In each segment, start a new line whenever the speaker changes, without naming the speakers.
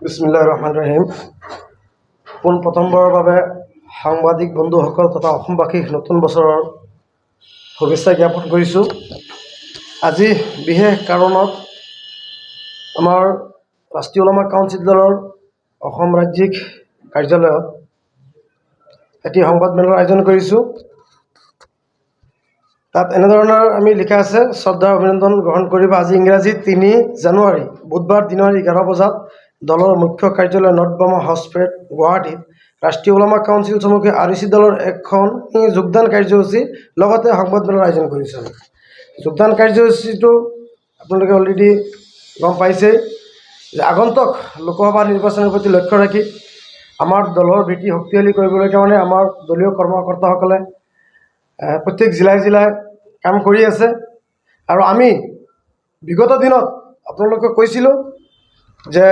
বিসমিল্লাহিৰ ৰহমানিৰ ৰহিম। পোনপ্ৰথমবাৰৰ বাবে সাংবাদিক বন্ধুসকল তথা অসমবাসীক নতুন বছৰৰ শুভেচ্ছা জ্ঞাপন কৰিছোঁ। আজি বিশেষ কাৰণত আমাৰ ৰাষ্ট্ৰীয় ওলামা কাউন্সিল দলৰ অসম ৰাজ্যিক কাৰ্যালয়ত এটি সংবাদমেলৰ আয়োজন কৰিছোঁ। তাত এনেধৰণৰ আমি লিখা আছে, শ্ৰদ্ধাৰ অভিনন্দন গ্ৰহণ কৰিব। আজি ইংৰাজী 3 জানুৱাৰী বুধবাৰ দিনৰ 11 বজাত দলৰ মুখ্য কাৰ্যালয় নৰ্থ ব্ৰহ্ম হাউচফেড গুৱাহাটীত ৰাষ্ট্ৰীয় ওলামা কাউন্সিল চমুকৈ REC দলৰ এখন যোগদান কাৰ্যসূচী লগতে সংবাদমেলৰ আয়োজন কৰিছে। যোগদান কাৰ্যসূচীটো আপোনালোকে অলৰেডি গম পাইছেই যে আগন্তুক লোকসভা নিৰ্বাচনৰ প্ৰতি লক্ষ্য ৰাখি আমাৰ দলৰ ভেটি শক্তিশালী কৰিবলৈ কাৰণে আমাৰ দলীয় কৰ্মকৰ্তাসকলে প্ৰত্যেক জিলাই জিলাই কাম কৰি আছে। আৰু আমি বিগত দিনত আপোনালোকক কৈছিলোঁ যে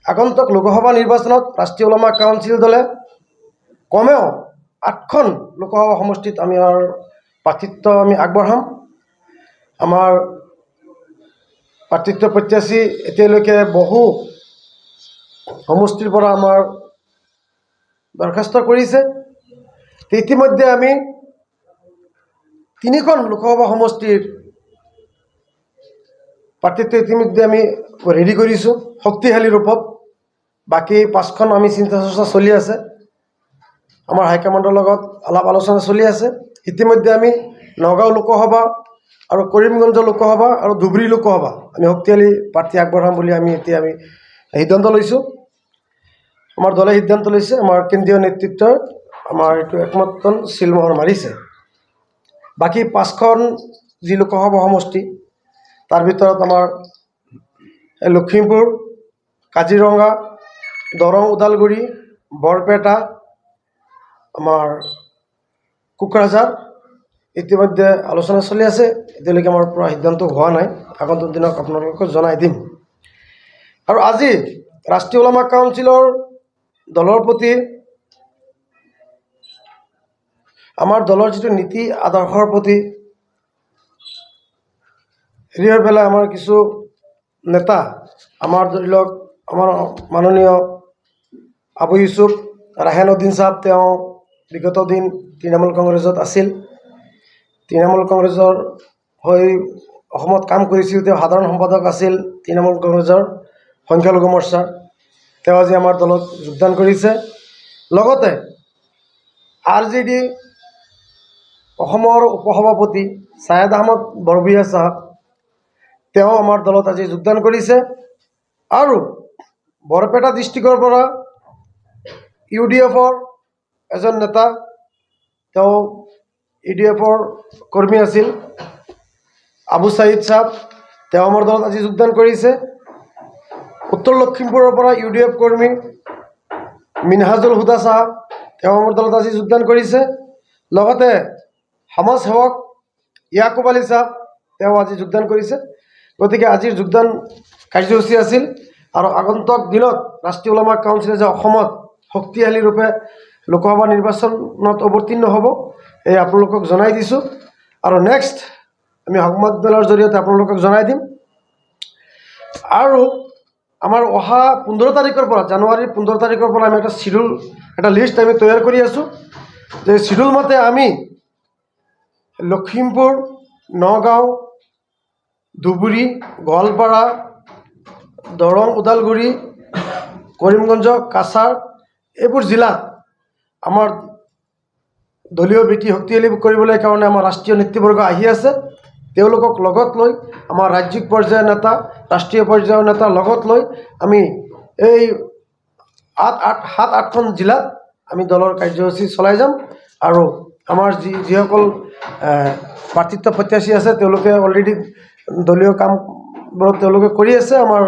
আগন্তুক লোকসভা নিৰ্বাচনত ৰাষ্ট্ৰীয় ওলামা কাউন্সিল দলে কমেও 8খন লোকসভা সমষ্টিত আমাৰ প্ৰাৰ্থিত্ব আমি আগবঢ়াম। আমাৰ প্ৰাৰ্থিত্ব প্ৰত্যাশী এতিয়ালৈকে বহু সমষ্টিৰ পৰা আমাৰ দৰখাস্ত কৰিছে। ইতিমধ্যে আমি 3খন লোকসভা সমষ্টিৰ প্ৰাৰ্থিত্ব ইতিমধ্যে আমি ৰেডি কৰিছোঁ শক্তিশালী ৰূপত। বাকী 5খন আমি চিন্তা চৰ্চা চলি আছে, আমাৰ হাইকমাণ্ডৰ লগত আলাপ আলোচনা চলি আছে। ইতিমধ্যে আমি নগাঁও লোকসভা আৰু কৰিমগঞ্জ লোকসভা আৰু ধুবুৰী লোকসভা আমি শক্তিশালী প্ৰাৰ্থী আগবঢ়াম বুলি আমি সিদ্ধান্ত লৈছোঁ। আমাৰ দলে সিদ্ধান্ত লৈছে, আমাৰ কেন্দ্ৰীয় নেতৃত্বৰ আমাৰ এইটো একমত চিলমোহৰ মাৰিছে। বাকী 5খন যি লোকসভা সমষ্টি তাৰ ভিতৰত আমাৰ লখিমপুৰ, কাজিৰঙা, দৰং, ওদালগুৰি, বৰপেটা, আমাৰ কোকৰাঝাৰ ইতিমধ্যে আলোচনা চলি আছে। এতিয়ালৈকে আমাৰ পৰা সিদ্ধান্ত হোৱা নাই, আগন্তুক দিনত আপোনালোকক জনাই দিম। আৰু আজি ৰাষ্ট্ৰীয় ওলামা কাউন্সিলৰ দলৰ প্ৰতি আমাৰ দলৰ যিটো নীতি আদৰ্শৰ প্ৰতি হেৰি হৈ পেলাই আমাৰ কিছু নেতা, আমাৰ ধৰি লওক আমাৰ মাননীয় আবু ইউছুফ ৰাহেনুদ্দিন চাহাব, তেওঁ বিগত দিন তৃণমূল কংগ্ৰেছত আছিল, তৃণমূল কংগ্ৰেছৰ হৈ অসমত কাম কৰিছিল। তেওঁ সাধাৰণ সম্পাদক আছিল তৃণমূল কংগ্ৰেছৰ সংখ্যালঘু মৰ্চাৰ। তেওঁ আজি আমাৰ দলত যোগদান কৰিছে। লগতে RJD অসমৰ উপসভাপতি ছায়েদ আহমদ বৰভূঞা চাহাব, তেওঁ আমাৰ দলত আজি যোগদান কৰিছে। আৰু বৰপেটা ডিষ্ট্ৰিক্টৰ পৰা UDFৰ এজন নেতা, তেওঁ UDFৰ কৰ্মী আছিল, আবু ছাইদ চাহাব, তেওঁ আমাৰ দলত আজি যোগদান কৰিছে। উত্তৰ লখিমপুৰৰ পৰা UDF কৰ্মী মিনহাজুল হুদা চাহাব, তেওঁ আমাৰ দলত আজি যোগদান কৰিছে। লগতে সমাজ সেৱক ইয়াকুব আলী চাহাব, তেওঁ আজি যোগদান কৰিছে। গতিকে আজিৰ যোগদান কাৰ্যসূচী আছিল। আৰু আগন্তুক দিনত ৰাষ্ট্ৰীয় ওলামা কাউন্সিলে যে অসমত শক্তিশালী ৰূপে লোকসভা নিৰ্বাচনত অৱতীৰ্ণ হ'ব, এই আপোনালোকক জনাই দিছোঁ। আৰু নেক্সট আমি সংবাদমেলৰ জৰিয়তে আপোনালোকক জনাই দিম। আৰু আমাৰ অহা 15 তাৰিখৰ পৰা, জানুৱাৰীৰ 15 তাৰিখৰ পৰা আমি এটা লিষ্ট আমি তৈয়াৰ কৰি আছোঁ। যে চিডিউল মতে আমি লখিমপুৰ, নগাঁও, ধুবুৰী, গোৱালপাৰা, দৰং, ওদালগুৰি, কৰিমগঞ্জ, কাছাৰ এইবোৰ জিলাত আমাৰ দলীয় ভেটি শক্তিশালী কৰিবলৈ কাৰণে আমাৰ ৰাষ্ট্ৰীয় নেতৃবৰ্গ আহি আছে। তেওঁলোকক লগত লৈ আমাৰ ৰাজ্যিক পৰ্যায়ৰ নেতা, ৰাষ্ট্ৰীয় পৰ্যায়ৰ নেতা লগত লৈ আমি এই 7-8খন জিলাত আমি দলৰ কাৰ্যসূচী চলাই যাম। আৰু আমাৰ যিসকল প্ৰাৰ্থিত্ব প্ৰত্যাশী আছে, তেওঁলোকে অলৰেডি দলীয় কামবোৰত তেওঁলোকে কৰি আছে। আমাৰ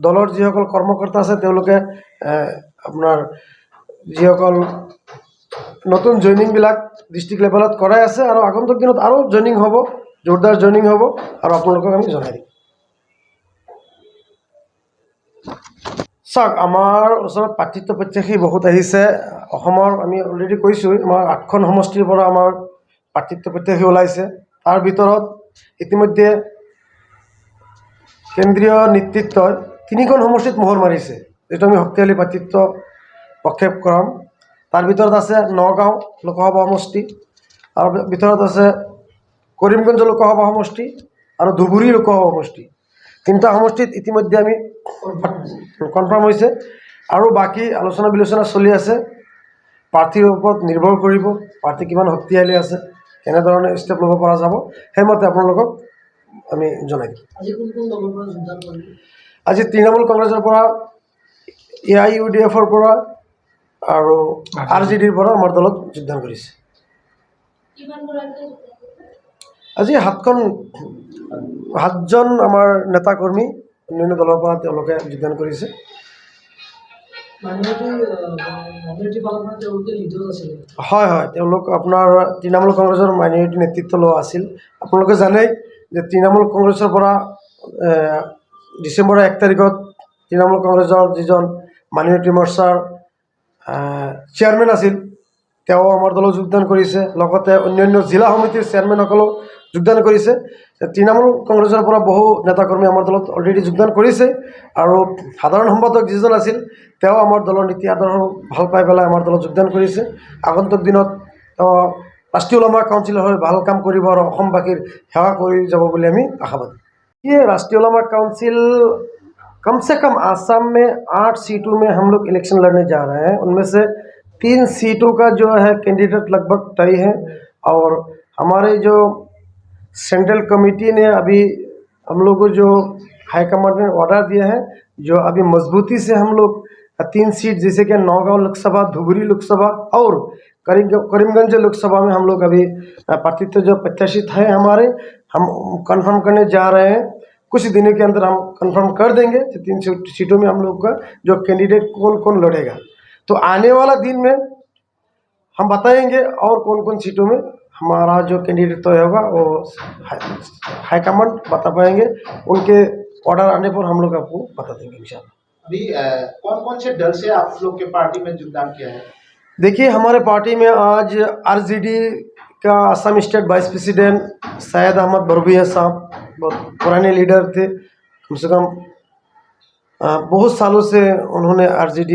দলৰ যিসকল কৰ্মকৰ্তা আছে, তেওঁলোকে আপোনাৰ যিসকল নতুন জইনিংবিলাক ডিষ্ট্ৰিক্ট লেভেলত কৰাই আছে। আৰু আগন্তুক দিনত আৰু জইনিং হ'ব, জোৰদাৰ জইনিং হ'ব, আৰু আপোনালোকক আমি জনাই দিম। চাওক, আমাৰ ওচৰত প্ৰাৰ্থিত্ব প্ৰত্যাশী বহুত আহিছে অসমৰ। আমি অলৰেডি কৈছোঁ, আমাৰ 8খন সমষ্টিৰ পৰা আমাৰ প্ৰাৰ্থিত্ব প্ৰত্যাশী ওলাইছে। তাৰ ভিতৰত ইতিমধ্যে কেন্দ্ৰীয় নেতৃত্বই তিনিখন সমষ্টিত মোহৰ মাৰিছে, যিটো আমি শক্তিশালী প্ৰাৰ্থিত্ব প্ৰক্ষেপ কৰাম। তাৰ ভিতৰত আছে নগাঁও লোকসভা সমষ্টি, আৰু ভিতৰত আছে কৰিমগঞ্জ লোকসভা সমষ্টি আৰু ধুবুৰী লোকসভা সমষ্টি। তিনিটা সমষ্টিত ইতিমধ্যে আমি কনফাৰ্ম হৈছে, আৰু বাকী আলোচনা বিলোচনা চলি আছে। প্ৰাৰ্থীৰ ওপৰত নিৰ্ভৰ কৰিব, প্ৰাৰ্থী কিমান শক্তিশালী আছে, কেনেধৰণে ষ্টেপ ল'ব পৰা যাব, সেইমতে আপোনালোকক আমি জনাই দিম। আজি তৃণমূল কংগ্ৰেছৰ পৰা, AIUDFৰ পৰা আৰু RJDৰ পৰা আমাৰ দলত যোগদান কৰিছে। আজি সাতজন আমাৰ নেতাকৰ্মী অন্যান্য দলৰ পৰা তেওঁলোকে যোগদান কৰিছে। হয় হয়, তেওঁলোক আপোনাৰ তৃণমূল কংগ্ৰেছৰ মাইনৰিটি নেতৃত্ব লোৱা আছিল। আপোনালোকে জানেই যে তৃণমূল কংগ্ৰেছৰ পৰা ডিচেম্বৰৰ 1 তাৰিখত তৃণমূল কংগ্ৰেছৰ যিজন মাইনৰিটি মৰ্চাৰ চেয়াৰমেন আছিল, তেওঁ আমাৰ দলত যোগদান কৰিছে। লগতে অন্যান্য জিলা সমিতিৰ চেয়াৰমেনসকলেও যোগদান কৰিছে। তৃণমূল কংগ্ৰেছৰ পৰা বহু নেতাকৰ্মী আমাৰ দলত অলৰেডি যোগদান কৰিছে, আৰু সাধাৰণ সম্পাদক যিজন আছিল তেওঁ আমাৰ দলৰ নীতি আদৰ্শ ভাল পাই পেলাই আমাৰ দলত যোগদান কৰিছে। আগন্তুক দিনত তেওঁ ৰাষ্ট্ৰীয় ওলামা কাউন্সিলৰ হৈ ভাল কাম কৰিব আৰু অসমবাসীৰ সেৱা কৰি যাব বুলি আমি আশাবাদী। ये राष्ट्रीय उलमा काउंसिल कम से कम आसाम में 8 सीटों में हम लोग इलेक्शन लड़ने जा रहे हैं। उनमें से 3 सीटों का जो है कैंडिडेट लगभग तय है, और हमारे जो सेंट्रल कमेटी ने अभी हम लोग को जो हाईकमांड ने ऑर्डर दिया है, जो अभी मजबूती से हम लोग 3 सीट जैसे कि नौगांव लोकसभा, धुबरी लोकसभा और करीमगंज लोकसभा में हम लोग अभी प्रार्थित्व जो प्रत्याशित है हमारे, हम कंफर्म करने जा रहे हैं। कुछ दिनों के अंदर हम कंफर्म कर देंगे कि 3 सीटों में हम लोग का जो कैंडिडेट कौन कौन लड़ेगा। तो आने वाला दिन में हम बताएंगे और कौन कौन सीटों में हमारा जो कैंडिडेट तय होगा वो हाईकमांड बता पाएंगे। उनके ऑर्डर आने पर हम लोग आपको बता देंगे इंशाल्लाह।
अभी कौन कौन से दल से आप लोग के पार्टी में योगदान किया है?
देखिए, हमारे पार्टी में आज RJD का Assam state vice president Syed Ahmed Barbhuiya साहब, बहुत पुराने लीडर थे, कम से कम बहुत सालों से उन्होंने RJD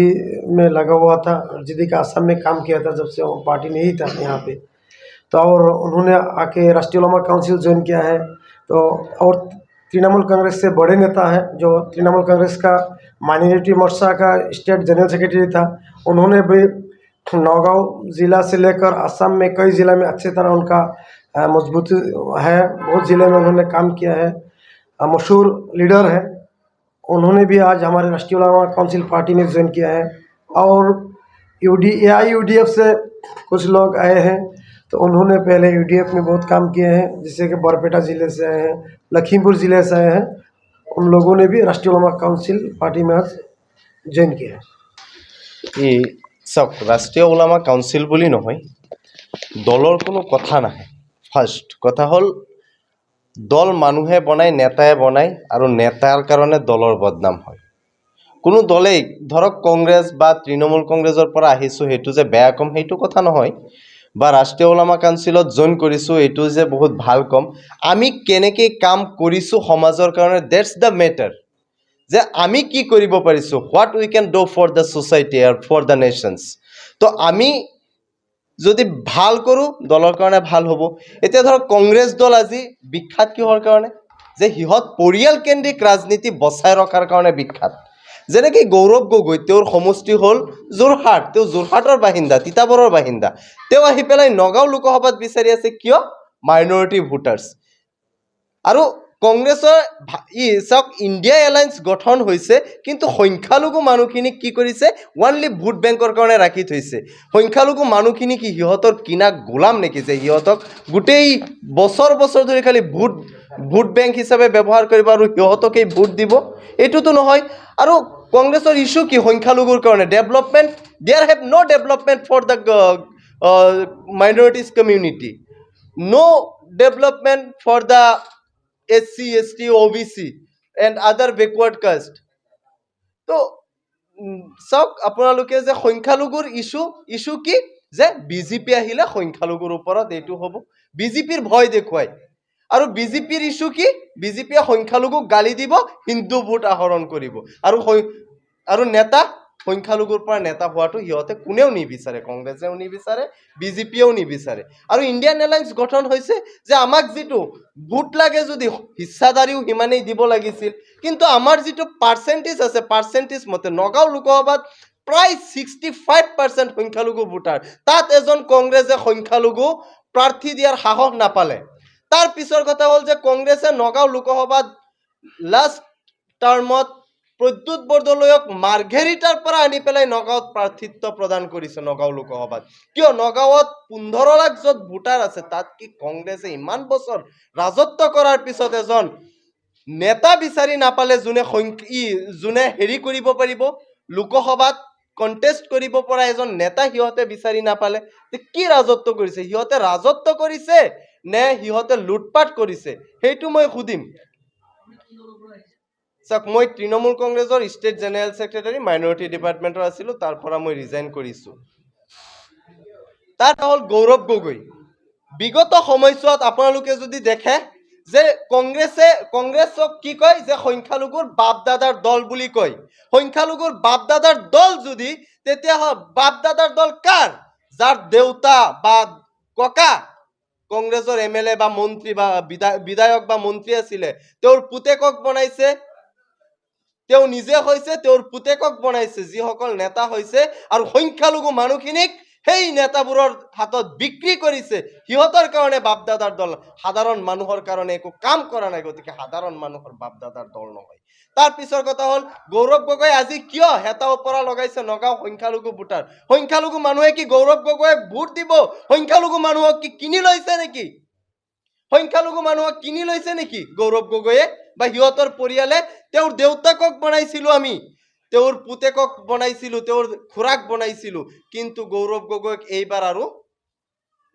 में लगा हुआ था। RJD का असम में काम किया था जब से वो पार्टी नहीं था यहाँ पे, तो और उन्होंने आके राष्ट्रीय उलमा काउंसिल ज्वाइन किया है। तो और तृणमूल कांग्रेस से बड़े नेता हैं, जो तृणमूल कांग्रेस का माइनॉरिटी मोर्चा का स्टेट जनरल सेक्रेटरी था, उन्होंने भी नौगांव ज़िला से लेकर असम में कई ज़िला में अच्छी तरह उनका मजबूती है, बहुत ज़िले में उन्होंने काम किया है, मशहूर लीडर है। उन्होंने भी आज हमारे राष्ट्रीय उलमा काउंसिल पार्टी में ज्वाइन किया है। और AIUDF से कुछ लोग आए हैं, तो उन्होंने पहले UDF में बहुत काम किए हैं, जैसे कि बरपेटा ज़िले से आए हैं, लखीमपुर ज़िले से आए हैं। उन लोगों ने भी राष्ट्रीय उलमा काउंसिल पार्टी में आज ज्वाइन किया है।
চাওক, ৰাষ্ট্ৰীয় ওলামা কাউন্সিল বুলি নহয়, দলৰ কোনো কথা নাহে। ফাৰ্ষ্ট কথা হ'ল, দল মানুহে বনায়, নেতাই বনায়, আৰু নেতাৰ কাৰণে দলৰ বদনাম হয়। কোনো দলেই ধৰক কংগ্ৰেছ বা তৃণমূল কংগ্ৰেছৰ পৰা আহিছোঁ সেইটো যে বেয়া কম, সেইটো কথা নহয়, বা ৰাষ্ট্ৰীয় ওলামা কাউন্সিলত জইন কৰিছোঁ এইটো যে বহুত ভাল কম। আমি কেনেকৈ কাম কৰিছোঁ সমাজৰ কাৰণে, ডেটছ দ্য মেটাৰ। যে আমি কি কৰিব পাৰিছোঁ, what we can do for the society আৰু ফৰ দ্য নেশ্যনছ। তো আমি যদি ভাল কৰোঁ দলৰ কাৰণে ভাল হ'ব। এতিয়া ধৰক কংগ্ৰেছ দল আজি বিখ্যাত কিহৰ কাৰণে, যে সিহঁত পৰিয়ালকেন্দ্ৰিক ৰাজনীতি বচাই ৰখাৰ কাৰণে বিখ্যাত। যেনেকৈ গৌৰৱ গগৈ, তেওঁৰ সমষ্টি হ'ল যোৰহাট, তেওঁ যোৰহাটৰ বাসিন্দা, তিতাবৰৰ বাসিন্দা। তেওঁ আহি পেলাই নগাঁও লোকসভাত বিচাৰি আছে, কিয়? Minority voters. আৰু কংগ্ৰেছৰ চাওক, ইণ্ডিয়া এলায়েন্স গঠন হৈছে, কিন্তু সংখ্যালঘু মানুহখিনিক কি কৰিছে, ওনলি ভোট বেংকৰ কাৰণে ৰাখি থৈছে। সংখ্যালঘু মানুহখিনি কি সিহঁতৰ কিনা গোলাম নেকি, যে সিহঁতক গোটেই বছৰ বছৰ ধৰি খালি ভোট বেংক হিচাপে ব্যৱহাৰ কৰিব আৰু সিহঁতকেই ভোট দিব? এইটোতো নহয়। আৰু কংগ্ৰেছৰ ইছ্যু কি সংখ্যালঘুৰ কাৰণে? Development, there have no' development for the minorities community, no' development for the SC, ST, OBC and other backward caste. তো চাওক, আপোনালোকে যে সংখ্যালঘুৰ ইছ্যু কি, যে BJP আহিলে সংখ্যালঘুৰ ওপৰত এইটো হ'ব, BJPৰ ভয় দেখুৱায়। আৰু বিজেপিৰ ইস্যু কি? বিজেপিয়ে সংখ্যালঘুক গালি দিব, হিন্দু ভোট আহৰণ কৰিব, আৰু নেতা সংখ্যালঘুৰ পৰা নেতা হোৱাটো সিহঁতে কোনেও নিবিচাৰে, কংগ্ৰেছেও নিবিচাৰে, বিজেপিয়েও নিবিচাৰে। আৰু ইণ্ডিয়ান এলায়েন্স গঠন হৈছে যে আমাক যিটো ভোট লাগে যদি হিস্সাদাৰীও সিমানেই দিব লাগিছিল, কিন্তু আমাৰ যিটো পাৰ্চেণ্টেজ আছে, পাৰ্চেণ্টেজ মতে নগাঁও লোকসভাত প্ৰায় 65% সংখ্যালঘু ভোটাৰ, তাত এজন কংগ্ৰেছে সংখ্যালঘু প্ৰাৰ্থী দিয়াৰ সাহস নাপালে। তাৰ পিছৰ কথা হ'ল যে কংগ্ৰেছে নগাঁও লোকসভাত লাষ্ট টাৰ্মত প্ৰদ্যুৎ বৰদলৈক মাৰ্ঘেৰিটাৰ পৰা আনি পেলাই নগাঁৱত প্ৰাৰ্থিত্ব প্ৰদান কৰিছে নগাঁও লোকসভাত। কিয়? নগাঁৱত 15 লাখ য'ত ভোটাৰ আছে, তাত কি কংগ্ৰেছে ইমান বছৰ ৰাজত্ব কৰাৰ পিছত এজন নেতা বিচাৰি নাপালে যোনে হেৰি কৰিব পাৰিব, লোকসভাত কণ্টেষ্ট কৰিব পৰা এজন নেতা সিহঁতে বিচাৰি নাপালে। কি ৰাজত্ব কৰিছে? সিহঁতে ৰাজত্ব কৰিছে নে সিহঁতে লুটপাট কৰিছে? সেইটো মই সুধিম। চাওক, মই তৃণমূল কংগ্ৰেছৰ ষ্টেট জেনেৰেল ছেক্ৰেটাৰী, মাইনৰিটি ডিপাৰ্টমেণ্টৰ আছিলোঁ, তাৰ পৰা মই ৰিজাইন কৰিছোঁ। তাত হ'ল গৌৰৱ গগৈ। বিগত সময়ছোৱাত আপোনালোকে যদি দেখে যে কংগ্ৰেছক কি কয় যে সংখ্যালঘুৰ বাপ দাদাৰ দল বুলি কয়। সংখ্যালঘুৰ বাপ দাদাৰ দল যদি, তেতিয়া বাপ দাদাৰ দল কাৰ? যাৰ দেউতা বা ককা কংগ্ৰেছৰ MLA বা মন্ত্ৰী বা বিধায়ক বা মন্ত্ৰী আছিলে, তেওঁৰ পুতেকক বনাইছে, তেওঁ নিজে হৈছে, তেওঁৰ পুতেকক বনাইছে, যিসকল নেতা হৈছে, আৰু সংখ্যালঘু মানুহখিনিক সেই নেতাবোৰৰ হাতত বিক্ৰী কৰিছে। সিহঁতৰ কাৰণে বাপ দাদাৰ দল, সাধাৰণ মানুহৰ কাৰণে একো কাম কৰা নাই, গতিকে সাধাৰণ মানুহৰ বাপ দাদাৰ দল নহয়। তাৰ পিছৰ কথা হ'ল গৌৰৱ গগৈ আজি কিয় হেতা ওপৰা লগাইছে নগাঁও সংখ্যালঘু ভোটাৰ? সংখ্যালঘু মানুহে কি গৌৰৱ গগৈক ভোট দিব? সংখ্যালঘু মানুহক কি কিনি লৈছে নেকি? সংখ্যালঘু মানুহক কিনি লৈছে নেকি গৌৰৱ গগৈয়ে বা সিহঁতৰ পৰিয়ালে? তেওঁৰ দেউতাকক বনাইছিলো আমি, তেওঁৰ পুতেকক বনাইছিলো, তেওঁৰ খুৰাক বনাইছিলো, কিন্তু গৌৰৱ গগৈক এইবাৰ আৰু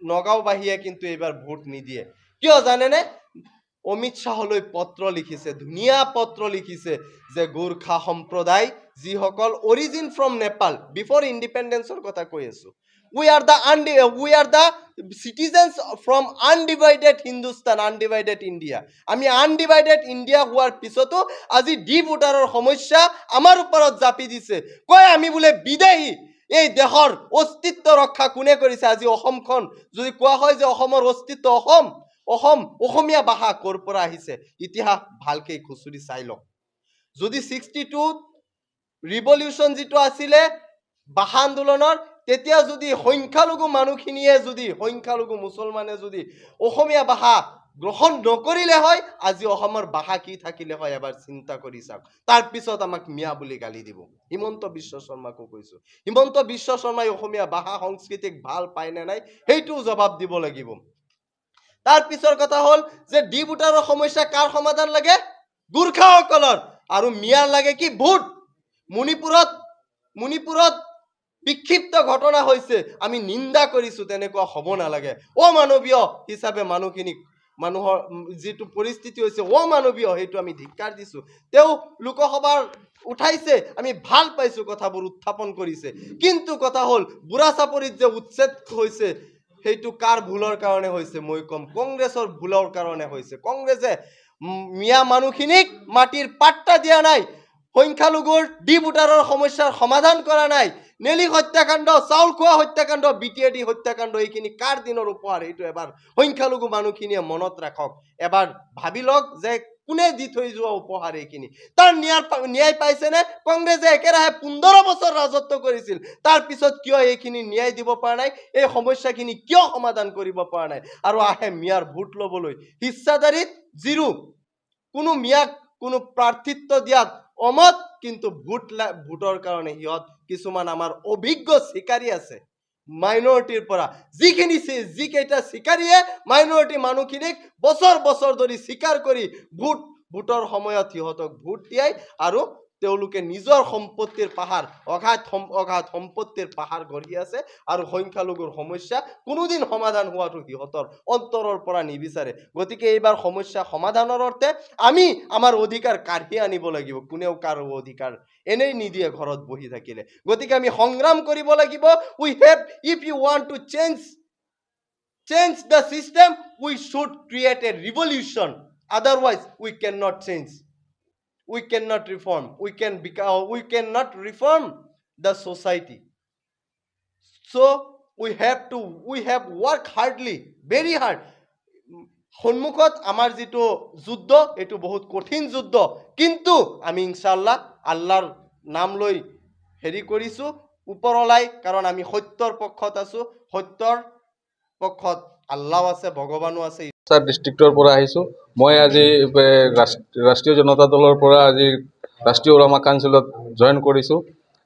নগাঁওবাসীয়ে কিন্তু এইবাৰ ভোট নিদিয়ে। কিয় জানেনে? অমিত শ্বাহলৈ পত্ৰ লিখিছে, ধুনীয়া পত্ৰ লিখিছে যে গোৰ্খা সম্প্ৰদায় যিসকল অৰিজিন ফ্ৰম নেপাল, বিফৰ ইণ্ডিপেণ্ডেন্সৰ কথা কৈ আছো, we are the citizens from undivided Hindustan, undivided India. আমি আনডিভাইডেড ইণ্ডিয়া হোৱাৰ পিছতো আজি ডি ভোটাৰৰ সমস্যা আমাৰ ওপৰত জাপি দিছে, কয় আমি বোলে বিদেহী। এই দেশৰ অস্তিত্ব ৰক্ষা কোনে কৰিছে? আজি অসমখন যদি কোৱা হয় যে অসমৰ অস্তিত্ব অসমীয়া ভাষা ক'ৰ পৰা আহিছে, ইতিহাস ভালকৈ খুচুৰি চাই লওক। যদি 62 ৰিভলিউচন যিটো আছিলে ভাষা আন্দোলনৰ, তেতিয়া যদি সংখ্যালঘু মানুহখিনিয়ে সংখ্যালঘু মুছলমানে যদি অসমীয়া ভাষা গ্ৰহণ নকৰিলে হয়, আজি অসমৰ ভাষা কি থাকিলে হয় এবাৰ চিন্তা কৰি চাওক। তাৰপিছত আমাক মিয়া বুলি গালি দিব। হিমন্ত বিশ্ব শৰ্মাকো কৈছো, হিমন্ত বিশ্ব শৰ্মাই অসমীয়া ভাষা সংস্কৃতিক ভাল পায় নে নাই সেইটোও জবাব দিব লাগিব। তাৰ পিছৰ কথা হ'ল যে ডি ভোটাৰৰ সমস্যা কাৰ সমাধান লাগে? গোৰ্খাসকলৰ। আৰু মিয়াৰ লাগে কি? ভোট। মণিপুৰত বিক্ষিপ্ত ঘটনা হৈছে, আমি নিন্দা কৰিছো, তেনেকুৱা হ'ব নালাগে। অমানৱীয় হিচাপে মানুহৰ যিটো পৰিস্থিতি হৈছে অমানৱীয়, সেইটো আমি ধিক্কাৰ দিছো। তেওঁ লোকসভাৰ উঠাইছে, আমি ভাল পাইছো, কথাবোৰ উত্থাপন কৰিছে, কিন্তু কথা হ'ল বুঢ়া চাপৰিত যে উচ্ছেদ হৈছে, সেইটো কাৰ ভুলৰ কাৰণে হৈছে? মই কম কংগ্ৰেছৰ ভুলৰ কাৰণে হৈছে। কংগ্ৰেছে মিয়া মানুহখিনিক মাটিৰ পাট্টা দিয়া নাই, সংখ্যালঘুৰ ডি ভোটাৰৰ সমস্যাৰ সমাধান কৰা নাই। নেলি হত্যাকাণ্ড, চাউল খোৱা হত্যাকাণ্ড, BTAD হত্যাকাণ্ড, এইখিনি কাৰ দিনৰ উপহাৰ? এইটো এবাৰ সংখ্যালঘু মানুহখিনিয়ে মনত ৰাখক, এবাৰ ভাবি লওক যে কোনে দি থৈ যোৱা উপহাৰ এইখিনি। তাৰ ন্যায় পাইছেনে? কংগ্ৰেছে একেৰাহে 15 বছৰ ৰাজত্ব কৰিছিল, তাৰ পিছত কিয় এইখিনি ন্যায় দিব পৰা নাই? এই সমস্যাখিনি কিয় সমাধান কৰিব পৰা নাই? আৰু আহে মিয়াৰ ভোট ল'বলৈ। হিস্সাদাৰীত জিৰো, কোনো মিয়াক কোনো প্ৰাৰ্থিত্ব দিয়াত অমত, কিন্তু ভোটৰ কাৰণে সিহঁত কিছুমান আমাৰ অভিজ্ঞ চিকাৰী আছে মাইনৰিটিৰ পৰা, যিকেইটা চিকাৰীয়ে মাইনৰিটি মানুহখিনিক বছৰ বছৰ ধৰি চিকাৰ কৰি ভোটৰ সময়ত সিহঁতক ভোট দিয়াই, আৰু তেওঁলোকে নিজৰ সম্পত্তিৰ পাহাৰ, অগাধ সম্পত্তিৰ পাহাৰ গঢ়ি আছে, আৰু সংখ্যালঘুৰ সমস্যা কোনোদিন সমাধান হোৱাটো সিহঁতৰ অন্তৰৰ পৰা নিবিচাৰে। গতিকে এইবাৰ সমস্যা সমাধানৰ অৰ্থে আমি আমাৰ অধিকাৰ কাঢ়ি আনিব লাগিব। কোনেও কাৰো অধিকাৰ এনেই নিদিয়ে ঘৰত বহি থাকিলে। গতিকে আমি সংগ্ৰাম কৰিব লাগিব। If you want to change the system, we should create a revolution. Otherwise, we cannot change. We cannot reform. We cannot reform the society. So we have work hardly, very hard. সন্মুখত আমাৰ যিটো যুদ্ধ এইটো বহুত কঠিন যুদ্ধ, কিন্তু আমি ইনশাআল্লাহ আল্লাহৰ নাম লৈ হেৰি কৰিছোঁ ওপৰলাই, কাৰণ আমি সত্যৰ পক্ষত আছো, সত্যৰ পক্ষত আল্লাহ আছে, ভগৱানো আছে।
ডিষ্ট্ৰিক্টৰ পৰা আহিছোঁ। মই আজি ৰাষ্ট্ৰীয় জনতা দলৰ পৰা আজি ৰাষ্ট্ৰীয় ওলামা কাউন্সিলত জইন কৰিছোঁ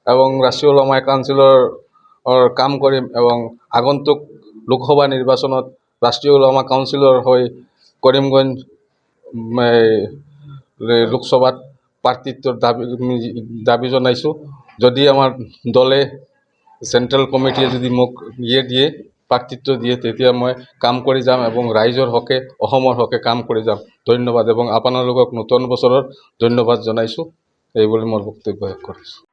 এবং ৰাষ্ট্ৰীয় ওলামা কাউন্সিলৰ কাম কৰিম এবং আগন্তুক লোকসভা নিৰ্বাচনত ৰাষ্ট্ৰীয় ওলামা কাউন্সিলৰ হৈ কৰিমগঞ্জ লোকসভাত প্ৰাৰ্থিত্বৰ দাবী জনাইছোঁ। যদি আমাৰ দলে চেণ্ট্ৰেল কমিটিয়ে যদি মোক দিয়ে প্ৰাৰ্থিত্ব দিয়ে, তেতিয়া মই কাম কৰি যাম এবং ৰাইজৰ হকে, অসমৰ হকে কাম কৰি যাম। ধন্যবাদ এবং আপোনালোকক নতুন বছৰৰ ধন্যবাদ জনাইছোঁ। এইবুলি মোৰ বক্তব্য শেষ কৰিছোঁ।